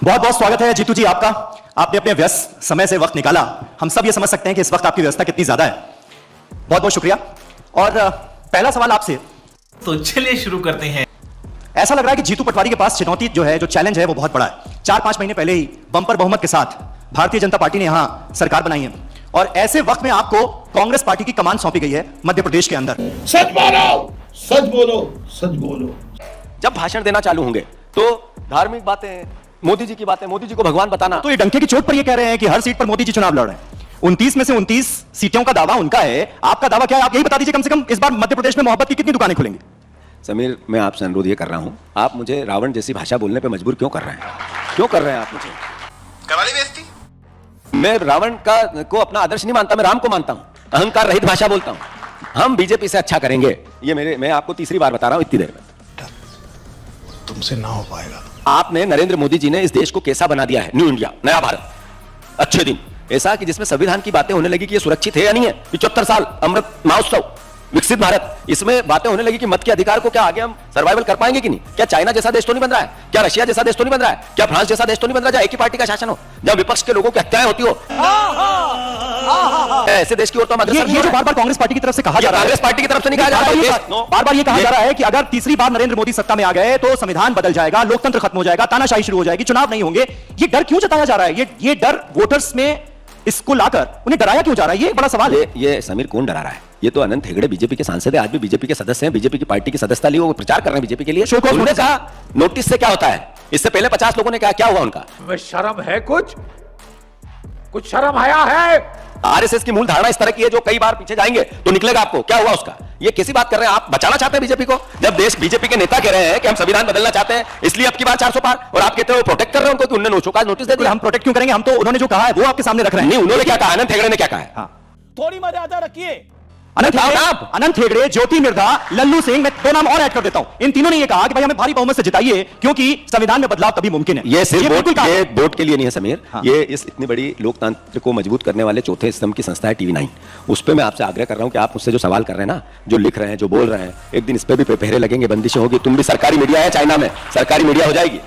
बहुत बहुत स्वागत है जीतू जी आपका। आपने अपने व्यस्त समय से वक्त निकाला। हम सब ये समझ सकते हैं कि इस वक्त आपकी व्यवस्था कितनी ज्यादा है। बहुत बहुत शुक्रिया। और पहला सवाल आपसे, तो चलिए शुरू करते हैं। ऐसा लग रहा है कि जीतू पटवारी के पास चुनौती जो है, जो चैलेंज है, वो बहुत बड़ा है। 4-5 महीने पहले ही बंपर बहुमत के साथ भारतीय जनता पार्टी ने यहां सरकार बनाई है और ऐसे वक्त में आपको कांग्रेस पार्टी की कमान सौंपी गई है मध्य प्रदेश के अंदर। सच बोलो, सच बोलो, सच बोलो। जब भाषण देना चालू होंगे तो धार्मिक बातें, मोदी जी की बातें, मोदी जी को भगवान बताना, तो ये डंके की चोट पर ये कह रहे हैं कि हर सीट पर मोदी जी चुनाव लड़ रहे हैं। 29 में से 29 सीटों का दावा उनका है। आपका दावा क्या है? आप यही बता दीजिए कम से कम इस बार मध्य प्रदेश में मोहब्बत की कितनी दुकानें खुलेंगी? समीर, मैं आपसे अनुरोध ये कर रहा हूं, आप मुझे रावण जैसी भाषा बोलने पे मजबूर क्यों कर रहे हैं? क्यों कर रहे हैं आप मुझे? करवाली बेइज्जती? मैं रावण को अपना आदर्श नहीं मानता, मैं राम को मानता हूं। अहंकार रहित भाषा बोलता हूं। हम बीजेपी से अच्छा करेंगे, ये मैं आपको तीसरी बार बता रहा हूं इतनी देर में। तुमसे ना हो पाएगा। आपने, नरेंद्र मोदी जी ने इस देश को कैसा बना दिया है? न्यू इंडिया, नया भारत, अच्छे दिन, ऐसा कि जिसमें संविधान की बातें होने लगी कि ये सुरक्षित है या नहीं है। 75 साल अमृत महोत्सव, विकसित भारत, इसमें बातें होने लगी कि मत के अधिकार को क्या आगे हम सर्वाइवल कर पाएंगे कि नहीं? क्या चाइना जैसा देश तो नहीं बन रहा है? क्या रशिया जैसा देश तो नहीं बन रहा है? क्या फ्रांस जैसा देश तो नहीं बन रहा है जहां एक ही पार्टी का शासन हो, जहां विपक्ष के लोगों की हत्याएं होती हो? ऐसे देश की ओर तो हम ये जो बार बार कांग्रेस पार्टी की तरफ से कहा जा रहा है, कांग्रेस पार्टी की तरफ से नहीं कहा जा रहा है, बार बार ये कहा जा रहा है कि अगर तीसरी बार नरेंद्र मोदी सत्ता में आ गए तो संविधान बदल जाएगा, लोकतंत्र खत्म हो जाएगा, तानाशाही शुरू हो जाएगी, चुनाव नहीं होंगे। ये डर क्यों जताया जा रहा है? ये डर वोटर्स में इसको लाकर उन्हें डराया क्यों जा रहा है? ये बड़ा सवाल है। ये समीर, कौन डरा रहा है? ये तो अनंत हेगड़े बीजेपी के सांसद है, आज भी बीजेपी के सदस्य हैं, बीजेपी की पार्टी की सदस्यता ली, वो प्रचार कर रहे हैं बीजेपी के लिए। उन्होंने कहा नोटिस से क्या होता है? इससे पहले 50 लोगों ने कहा, क्या हुआ उनका? शर्म है? कुछ शर्म आया है? आरएसएस की मूल धारणा इस तरह की है, जो कई बार पीछे जाएंगे तो निकलेगा आपको। क्या हुआ उसका? ये कैसी बात कर रहे हैं आप? बचाना चाहते हैं बीजेपी को, जब देश बीजेपी के नेता कह रहे हैं कि हम संविधान बदलना चाहते हैं, इसलिए अब की बार 400 पार, और आप कहते हो प्रोटेक्ट कर रहे हैं उनको कि उन्होंने नोटिस दे दिया। हम प्रोटेक्ट क्यों करेंगे? हम तो उन्होंने जो कहा है वो आपके सामने रख रहे हैं। नहीं, उन्होंने क्या कहा? अनंत हेगड़े ने क्या कहा है? थोड़ी मर्यादा रखिए। अनंत हेगड़े, ज्योति मिर्धा, लल्लू सिंह, मैं 2 नाम और ऐड कर देता हूं। इन तीनों ने ये कहा कि भाई हमें भारी बहुमत से जिताइए क्योंकि संविधान में बदलाव तभी मुमकिन है। ये सिर्फ वोट के लिए नहीं है समीर। ये इस इतनी बड़ी लोकतंत्र को मजबूत करने वाले चौथे स्तंभ की संस्था है टीवी 9। उस पर मैं आपसे आग्रह कर रहा हूं कि आप मुझसे जो सवाल कर रहे हैं ना, जो लिख रहे हैं, जो बोल रहे हैं, एक दिन इस पर भी पहरे लगेंगे, बंदिशें होगी। तुम भी सरकारी मीडिया है, चाइना में सरकारी मीडिया हो जाएगी।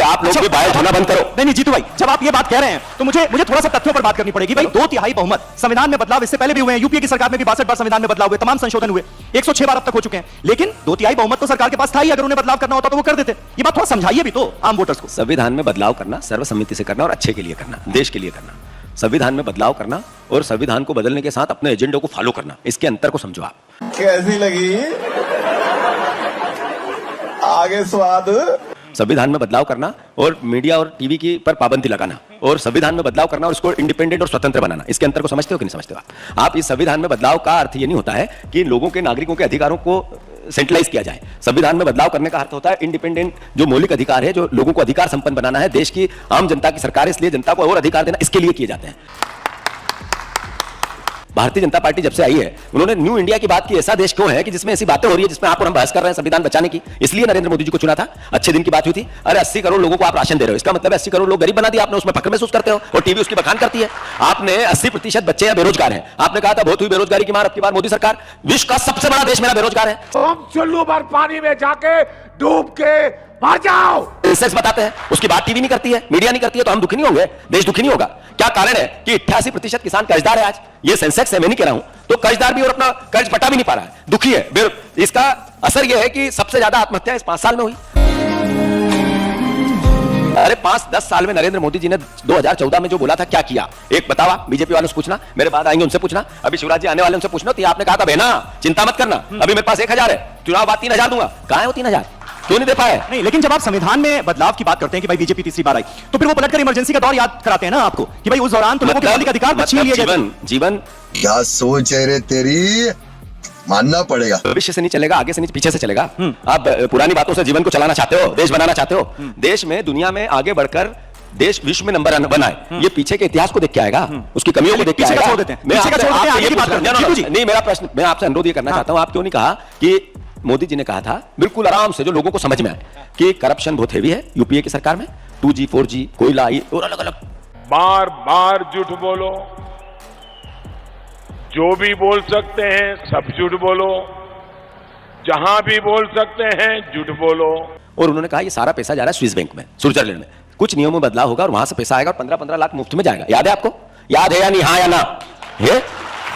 आप लोग भी बाहर होना बंद करो। नहीं जीतू भाई, जब आप ये बात कह रहे हैं तो मुझे थोड़ा सा तथ्यों पर बात करनी पड़ेगी। भाई 2/3 बहुमत, संविधान में बदलाव इससे पहले भी हुए हैं। यूपीए की सरकार में भी 62 बार संविधान में बदलाव हुए, तमाम संशोधन हुए, 106 बार अब तक हो चुके हैं। लेकिन 2/3 बहुमत तो सरकार के पास था ही। अगर उन्हें बदलाव करना होता तो वो कर देते। ये बात थोड़ा समझाइए भी तो आम वोटर्स को। संविधान में बदलाव करना सर्वसम्मति से करना और अच्छे के लिए करना, देश के लिए करना। संविधान में बदलाव करना और संविधान को बदलने के साथ अपने एजेंडे को फॉलो करना, इसके अंतर को समझो आप। कैसी लगी? आगे स्वाद। संविधान में बदलाव करना और मीडिया और टीवी की पर पाबंदी लगाना, और संविधान में बदलाव करना और इसको इंडिपेंडेंट और स्वतंत्र बनाना, इसके अंतर को समझते हो कि नहीं समझते हो आप? इस संविधान में बदलाव का अर्थ ये नहीं होता है कि लोगों के, नागरिकों के अधिकारों को सेंट्रलाइज किया जाए। संविधान में बदलाव करने का अर्थ होता है इंडिपेंडेंट, जो मौलिक अधिकार है, जो लोगों को अधिकार संपन्न बनाना है। देश की आम जनता की सरकार है, इसलिए जनता को और अधिकार देना, इसके लिए किए जाते हैं। भारतीय जनता पार्टी जब से आई है, उन्होंने न्यू इंडिया की बात की। ऐसा देश क्यों है कि जिसमें ऐसी बातें हो रही है जिसमें आप और हम बहस कर रहे हैं संविधान बचाने की? इसलिए नरेंद्र मोदी जी को चुना था। अच्छे दिन की बात हुई थी। अरे 80 करोड़ लोगों को आप राशन दे रहे हो, इसका मतलब 80 करोड़ लोग गरीब बना दिया आपने, उसमें फक्र महसूस करते हो और टीवी उसकी बखान करती है। आपने 80% बच्चे या बेरोजगार हैं, आपने कहा था बहुत हुई बेरोजगारी की मार, अब की बार मोदी सरकार, विश्व का सबसे बड़ा देश मेरा बेरोजगार है। तुम चुल्लू भर पानी में जाके डूब के मर जाओ। सेंसस बताते हैं, उसकी बात टीवी नहीं करती है, मीडिया नहीं करती है, तो हम दुखी नहीं होंगे, देश दुखी नहीं होगा? क्या कारण है कि 88% किसान कर्जदार है आज? ये सेंसेक्स है, मैं नहीं कह रहा हूं। तो कर्जदार भी और अपना कर्ज पटा भी नहीं पा रहा है, दुखी है। इसका असर यह है कि सबसे ज्यादा आत्महत्या इस 5 साल में हुई। अरे 5-10 साल में नरेंद्र मोदी जी ने 2014 में जो बोला था, क्या किया? एक बताओ, बीजेपी वालों से पूछना, मेरे बाद आएंगे उनसे पूछना, अभी शिवराज जी आने वाले उनसे पूछना। तो आपने कहा था बहना चिंता मत करना, अभी मेरे पास 1000 है, चुनाव बाद 3000 दूंगा। कहां है वो 3000? क्यों नहीं दे पाए? नहीं, लेकिन जब आप संविधान में बदलाव की बात करते हैं कि भाई बीजेपी तीसरी बार आई, तो फिर वो पलटकर इमरजेंसी का दौर याद कराते हैं ना आपको कि भाई उस दौरान तो लोगों के मौलिक अधिकार छीन लिए गए। जीवन क्या सोच है रे तेरी? मानना पड़ेगा। भविष्य से नहीं चलेगा, आगे से नहीं, पीछे से चलेगा। आप पुरानी बातों से जीवन को चलाना चाहते हो, देश बनाना चाहते हो, देश में, दुनिया में आगे बढ़कर देश विश्व में नंबर बनाए, ये पीछे के इतिहास को देख के आएगा, उसकी कमियों को देख के आएगा। नहीं, मेरा प्रश्न, मैं आपसे अनुरोध ये करना चाहता हूं, आप क्यों नहीं कहा कि मोदी जी ने कहा था बिल्कुल आराम से, जो लोगों को समझ में आए, कि करप्शन बहुत हेवी है यूपीए की सरकार में, 2G 4G कोयला और अलग अलग। बार बार झूठ बोलो, जो भी बोल सकते हैं सब झूठ बोलो, जहां भी बोल सकते हैं झूठ बोलो। और उन्होंने कहा ये सारा पैसा जा रहा है स्विस बैंक में, स्विट्जरलैंड में, कुछ नियमों में बदलाव होगा और वहां से पैसा आएगा और 15-15 लाख मुफ्त में जाएगा। याद है आपको? याद है या नहीं? हाँ या ना? है?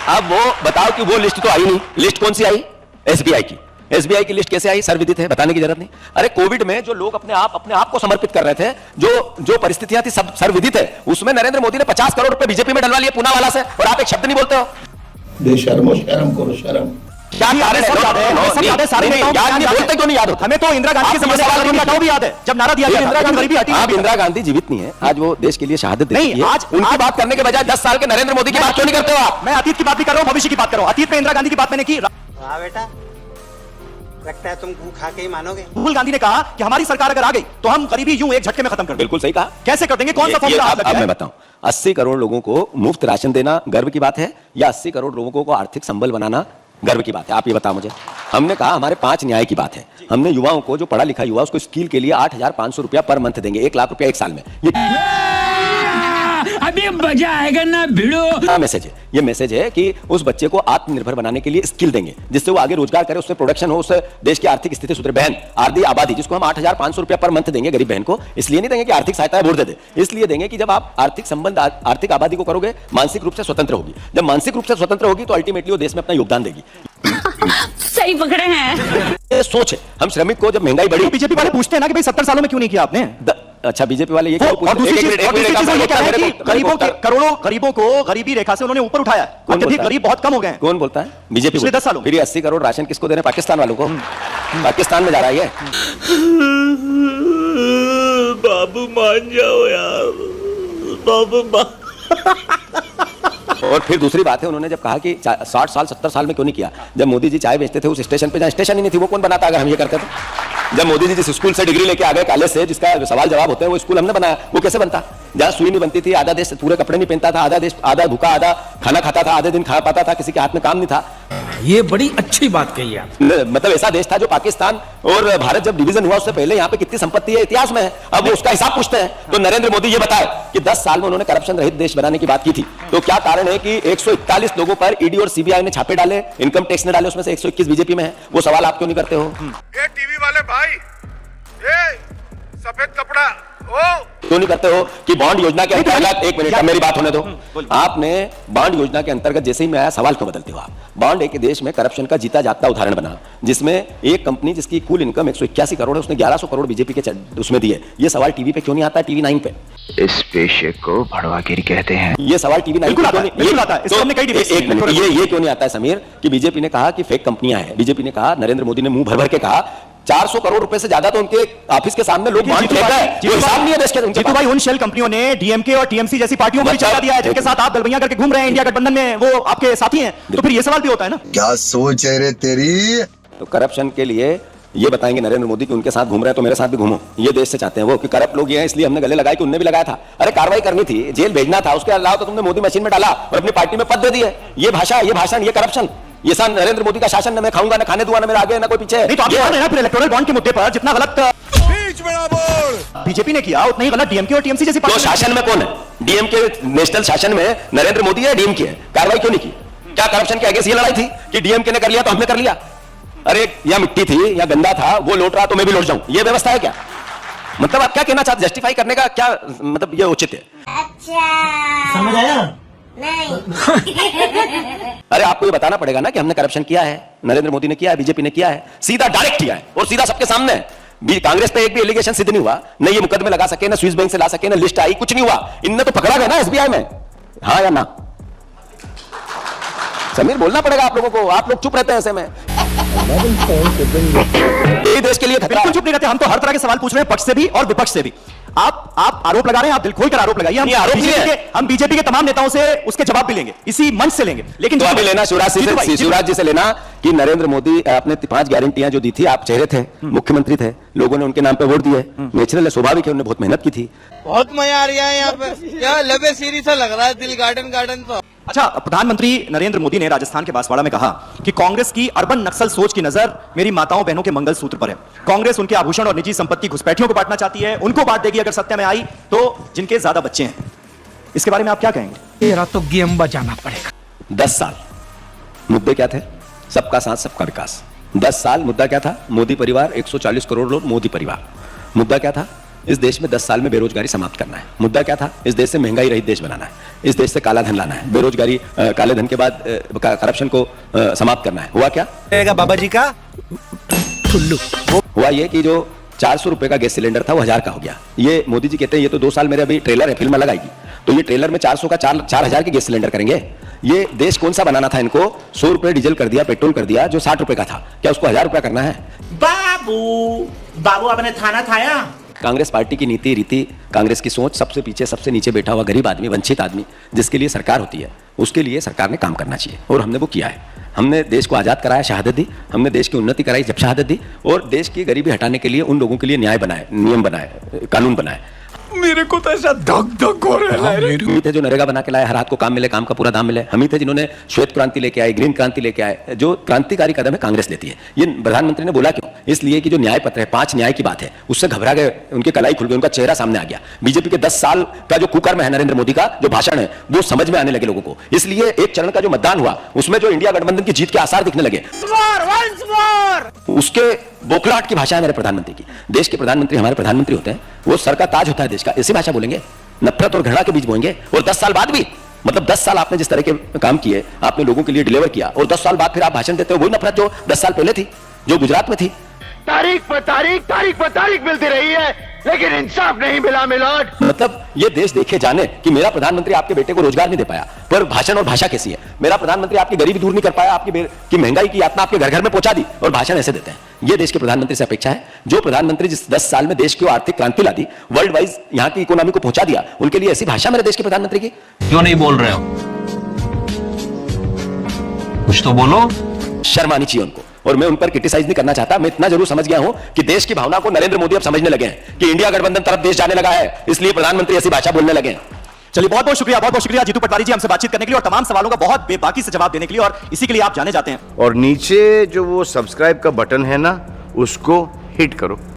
अब वो बताओ कि वो लिस्ट तो आई नहीं। लिस्ट कौन सी आई? एसबीआई की। एसबीआई की लिस्ट कैसे आई? सर्वविदित है, बताने की जरूरत नहीं। अरे कोविड में जो लोग अपने आप को समर्पित कर रहे थे, जो परिस्थितियां थी सब सर्वविदित है, उसमें नरेंद्र मोदी ने 50 करोड़ रुपए बीजेपी में डलवा लिए पूना वाला से, और आप एक शब्द नहीं बोलते हो। बेशर्मो शर्म करो शर्म। क्या कारण है? सब याद है, सारे याद नहीं बोलते क्यों नहीं याद होता? हमें तो इंदिरा गांधी की समस्या वाला गरीबी हटाओ भी याद है, जब नारा दिया गया इंदिरा गांधी गरीबी हटी। आप इंदिरा गांधी जीवित नहीं है, आज वो देश के लिए शहादत दे नहीं, चुकी है। आज उनकी बात करने के बजाय 10 साल के नरेंद्र मोदी की बात क्यों नहीं करते हो आप? मैं अतीत की बात भी कर रहा हूं, भविष्य की बात कर रहा हूं। अतीत में इंदिरा गांधी की बात मैंने की। हाँ बेटा, लगता है तुम गू खा के ही मानोगे। राहुल गांधी ने कहा कि हमारी सरकार अगर आ गई तो हम गरीबी यूं एक झटके में खत्म कर देंगे। बिल्कुल सही कहा। कैसे कर देंगे? कौन सा फॉर्मूला आप अब मैं बताऊं, 80 करोड़ लोगों को मुफ्त राशन देना गर्व की बात है या 80 करोड़ लोगों को आर्थिक संबल बनाना गर्व की बात है? आप ये बताओ मुझे। हमने कहा हमारे 5 न्याय की बात है। हमने युवाओं को, जो पढ़ा लिखा युवा, उसको स्किल के लिए 8,500 रुपया पर मंथ देंगे, 1 लाख रुपया 1 साल में। ये अभी मजा आएगा ना भिड़ो। मैसेज है, ये मैसेज है कि उस बच्चे को आत्मनिर्भर बनाने के लिए स्किल देंगे, जिससे वो आगे रोजगार करे, उससे प्रोडक्शन हो, उससे देश की आर्थिक स्थिति सुधरे। बहन आधी आबादी जिसको हम 8,500 रुपया पर मंथ देंगे गरीब बहन को, इसलिए नहीं देंगे कि आर्थिक सहायता वोट दे दे, इसलिए देंगे कि जब आप आर्थिक संबंध, आर्थिक आबादी को करोगे, मानसिक रूप से स्वतंत्र होगी। जब मानसिक रूप से स्वतंत्र होगी तो अल्टीमेटली वो देश में अपना योगदान देगी। सही पकड़े हैं। ये सोच है। हम श्रमिक को, जब महंगाई बढ़ी, बीजेपी वाले पूछते हैं ना कि भाई 70 सालों में क्यों नहीं किया आपने? अच्छा, बीजेपी वाले ये और दूसरी चीज ये कह रहे हैं कि गरीबों के, करोड़ों गरीबों को गरीबी रेखा से उन्होंने ऊपर उठाया। अत्यधिक गरीब बहुत कम हो गए हैं। कौन बोलता है? बीजेपी। पिछले 10 सालों में। फिर 80 करोड़ राशन किसको दे रहे हैं? पाकिस्तान वालों को। पाकिस्तान में जा रहा है ये। बाबू मान जाओ यार, बाबू मान। और फिर दूसरी बात है, उन्होंने जब कहा कि 60 साल 70 साल में क्यों नहीं किया, जब मोदी जी चाय बेचते थे उस स्टेशन पे, जहाँ स्टेशन ही नहीं थी, वो कौन बनाता अगर हम ये करते तो? जब मोदी जी जिस स्कूल से डिग्री लेके आ गए, कॉलेज से, जिसका सवाल जवाब होते हैं, वो स्कूल हमने बनाया, वो कैसे बनता? जहाँ सुई नहीं बनती थी, आधा देश पूरे कपड़े नहीं पहनता था, आधा देश आधा भूखा आधा खाना खाता था, आधे दिन खा पाता था, किसी के हाथ में काम नहीं था। ये बड़ी अच्छी बात कही आप। मतलब ऐसा देश था जो पाकिस्तान और भारत जब डिवीजन हुआ उससे पहले यहाँ पे कितनी संपत्ति है इतिहास में है, अब वो उसका हिसाब पूछते हैं। तो नरेंद्र मोदी ये बताए कि 10 साल में उन्होंने करप्शन रहित देश बनाने की बात की थी, तो क्या कारण है कि 141 लोगों पर ईडी और सीबीआई ने छापे डाले, इनकम टैक्स ने डाले, उसमें से 121 बीजेपी में है? वो सवाल आप क्यों नहीं करते हो? ये टीवी वाले भाई, ये सफेद कपड़ा क्यों नहीं करते हो कि बॉन्ड योजना के अंतर्गत, एक मिनट मेरी बात होने दो, आपने बॉन्ड योजना के अंतर्गत जैसे ही मैं आया सवाल क्यों बदलते हो आप? बॉन्ड एक देश में करप्शन का जीता जागता उदाहरण बना, जिसमें एक कंपनी जिसकी कुल इनकम 181 करोड़ है, उसने 1100 करोड़ बीजेपी के उसमें दिए। ये सवाल टीवी पे क्यों नहीं आता? टीवी 9 पे इस पेशे को भड़वागिरी कहते हैं। ये सवाल टीवी 9 बिल्कुल आता है। ये क्यों नहीं आता है समीर कि बीजेपी ने कहा कि फेक कंपनियां हैं, बीजेपी ने कहा, नरेंद्र मोदी ने मुंह भर भर के कहा 400 करोड़ रुपए से ज्यादा तो उनके ऑफिस के सामने लोग बांट फेंक रहे हैं। ये हिसाब नहीं है देश के। जीतू भाई, उन शेल कंपनियों ने डीएमके और टीएमसी जैसी पार्टियों को भी चला दिया है, जिनके साथ आप गलबैया करके घूम रहे हैं, इंडिया गठबंधन में वो आपके साथी हैं, तो फिर ये सवाल भी होता है ना। क्या सोच है रे तेरी? तो करप्शन के लिए ये बताएंगे नरेंद्र मोदी कि उनके साथ घूम रहे हैं तो मेरे साथ भी घूमो, ये देश से चाहते हैं वो कि करप्ट लोग ये हैं, इसलिए हमने गले लगाए कि उनने भी लगाया था। अरे कार्रवाई करनी थी, जेल भेजना था, उसके अलावा तो तुमने मोदी मशीन में डाला और अपनी पार्टी में पद दे दिए। ये भाषा, ये भाषण, ये करप्शन, ये सा नरेंद्र मोदी का शासन, न मैं खाऊंगा, न खाने दूंगा, न मेरा आगे, न कोई पीछे। नहीं तो आप कह रहे हैं फिर इलेक्टोरल बॉन्ड के मुद्दे पर जितना गलत बीजेपी ने किया उतना ही गलत डीएमके और टीएमसी जैसी तो शासन में कौन है? डीएमके नेशनल शासन में नरेंद्र मोदी है, डीएमके है, कार्रवाई क्यों नहीं की? क्या करप्शन के अगेंस्ट ये लड़ाई थी कि डीएमके ने कर लिया तो हमने कर लिया? अरे या मिट्टी थी या गंदा था, वो लौट रहा तो मैं भी लौट जाऊं, ये व्यवस्था है क्या? मतलब आप क्या कहना चाहते? जस्टिफाई करने का क्या मतलब ये उचित है? अच्छा, समझ आया? नहीं। अरे आपको ये बताना पड़ेगा ना कि हमने करप्शन किया है, नरेंद्र मोदी ने किया है, बीजेपी ने किया है, सीधा डायरेक्ट किया है और सीधा सबके सामने है। कांग्रेस पे एक भी एलिगेशन सिद्ध नहीं हुआ, न ये मुकदमे लगा सके, न स्विस बैंक से ला सके, न लिस्ट आई, कुछ नहीं हुआ। इनने तो पकड़ा गया ना एसबीआई में, हाँ या ना? समीर बोलना पड़ेगा आप लोगों को, आप लोग चुप रहते हैं ऐसे में। देश के लिए बिल्कुल चुप नहीं रहते, हम तो हर तरह के सवाल पूछ रहे हैं, पक्ष से भी और विपक्ष से भी। आप आरोप लगा रहे हैं, आप दिल खोलकर आरोप लगाइए। हम बीजेपी के तमाम नेताओं से उसके जवाब भी लेंगे, इसी मंच से लेंगे। लेकिन तो अभी लेना शिवराज जी से लेना कि नरेंद्र मोदी आपने 5 गारंटियां जो दी थी, आप चेहरे थे, मुख्यमंत्री थे, लोगों ने उनके नाम पे वोट दिए, नेचुरल है, स्वाभाविक है, उन्होंने बहुत मेहनत की थी। बहुत मजा आ रहा है यहाँ पे, क्या लबे सीरीज सा लग रहा है, दिल गार्डन तो। अच्छा, प्रधानमंत्री नरेंद्र मोदी ने राजस्थान के बांसवाड़ा में कहा कि कांग्रेस की अर्बन नक्सल सोच की नजर मेरी माताओं बहनों के मंगलसूत्र पर है। कांग्रेस उनके आभूषण और निजी संपत्ति घुसपैठियों को बांटना चाहती है, उनको बांट देगी अगर सत्ता में आई तो, जिनके ज्यादा बच्चे हैं। इसके बारे में आप क्या कहेंगे? तेरा तो गेम बजाना पड़ेगा। 10 साल मुद्दे क्या थे? सबका साथ सबका विकास। 10 साल मुद्दा क्या था? मोदी परिवार, 140 करोड़ लोग, मोदी परिवार। मुद्दा क्या था? इस देश में 10 साल में बेरोजगारी समाप्त करना है। मुद्दा क्या था? इस देश से महंगाई रहित देश बनाना है, इस देश से काला धन लाना है, बेरोजगारी काले धन के बाद करप्शन को समाप्त करना है। हुआ क्या? बाबा जी का हुआ ये कि जो 400 रुपए का गैस सिलेंडर था वो 1000 का हो गया। ये मोदी जी कहते हैं ये तो 2 साल मेरे अभी ट्रेलर है, फिल्म अलग आएगी, तो ये ट्रेलर में 400 का 4000 के गैस सिलेंडर करेंगे। ये देश कौन सा बनाना था इनको? 100 रुपए डीजल कर दिया, पेट्रोल कर दिया, जो 60 रुपए का था, क्या उसको 1000 रुपया करना है? बाबू आपने थाना खाया? कांग्रेस पार्टी की नीति रीति, कांग्रेस की सोच, सबसे पीछे सबसे नीचे बैठा हुआ गरीब आदमी, वंचित आदमी, जिसके लिए सरकार होती है, उसके लिए सरकार ने काम करना चाहिए और हमने वो किया है। हमने देश को आजाद कराया, शहादत दी, हमने देश की उन्नति कराई जब शहादत दी, और देश की गरीबी हटाने के लिए उन लोगों के लिए न्याय बनाए, नियम बनाए, कानून बनाए। मेरे को तो ऐसा धक धक हो रहा है। हम ही थे जो नरेगा बना के लाए, हर हाथ को काम मिले, काम का पूरा दाम मिले। हम ही थे जिन्होंने श्वेत क्रांति लेके आए, ग्रीन क्रांति लेके आए। जो क्रांतिकारी कदम है कांग्रेस लेती है। ये प्रधानमंत्री ने बोला क्यों? इसलिए कि जो न्याय पत्र है, 5 न्याय की बात है, उससे घबरा गए, उनके कलाई खुल गई, उनका चेहरा सामने आ गया। बीजेपी के 10 साल का जो कुकर्म है नरेंद्र मोदी का, जो भाषण है, वो समझ में आने लगे लोगों को। इसलिए एक चरण का जो मतदान हुआ, उसमें जो इंडिया गठबंधन की जीत के आसार दिखने लगे, उसके बोखलाहट की भाषा है मेरे प्रधानमंत्री की। देश के प्रधानमंत्री हमारे प्रधानमंत्री होते हैं, वो सर का ताज होता है देश का, ऐसी भाषा बोलेंगे? नफरत और घृणा के बीच बोएंगे? और 10 साल बाद भी, मतलब 10 साल आपने जिस तरह के काम किए, आपने लोगों के लिए डिलीवर किया, और 10 साल बाद फिर आप भाषण देते हो वही नफरत जो 10 साल पहले थी, जो गुजरात में थी। तारीख पर तारीख मिलती रही है, लेकिन इंसाफ नहीं मिला मिलोड। मतलब ये देश देखे जाने कि मेरा प्रधानमंत्री आपके बेटे को रोजगार नहीं दे पाया, पर भाषण और भाषा कैसी है? मेरा प्रधानमंत्री आपकी गरीबी दूर नहीं कर पाया, आपकी महंगाई की यातना आपके घर घर में पहुंचा दी, और भाषण ऐसे देते हैं। ये देश के प्रधानमंत्री से अपेक्षा है। जो प्रधानमंत्री जिस 10 साल में देश की आर्थिक क्रांति ला दी, वर्ल्ड वाइज यहाँ की इकोनॉमी को पहुंचा दिया, उनके लिए ऐसी भाषा मेरे देश के प्रधानमंत्री की? क्यों नहीं बोल रहे हो? कुछ तो बोलो। शर्म आनी चाहिए उनको। और मैं उन पर क्रिटिसाइज नहीं करना चाहता, मैं इतना जरूर समझ गया हूं कि देश की भावना को नरेंद्र मोदी अब समझने लगे हैं कि इंडिया गठबंधन तरफ देश जाने लगा है, इसलिए प्रधानमंत्री ऐसी भाषा बोलने लगे हैं। चलिए बहुत बहुत शुक्रिया जीतू पटवारी जी हमसे बातचीत करने के लिए और तमाम सवालों का बहुत बेबाकी से जवाब देने के लिए, और इसी के लिए आप जाने जाते हैं। और नीचे जो वो सब्सक्राइब का बटन है ना, उसको हिट करो।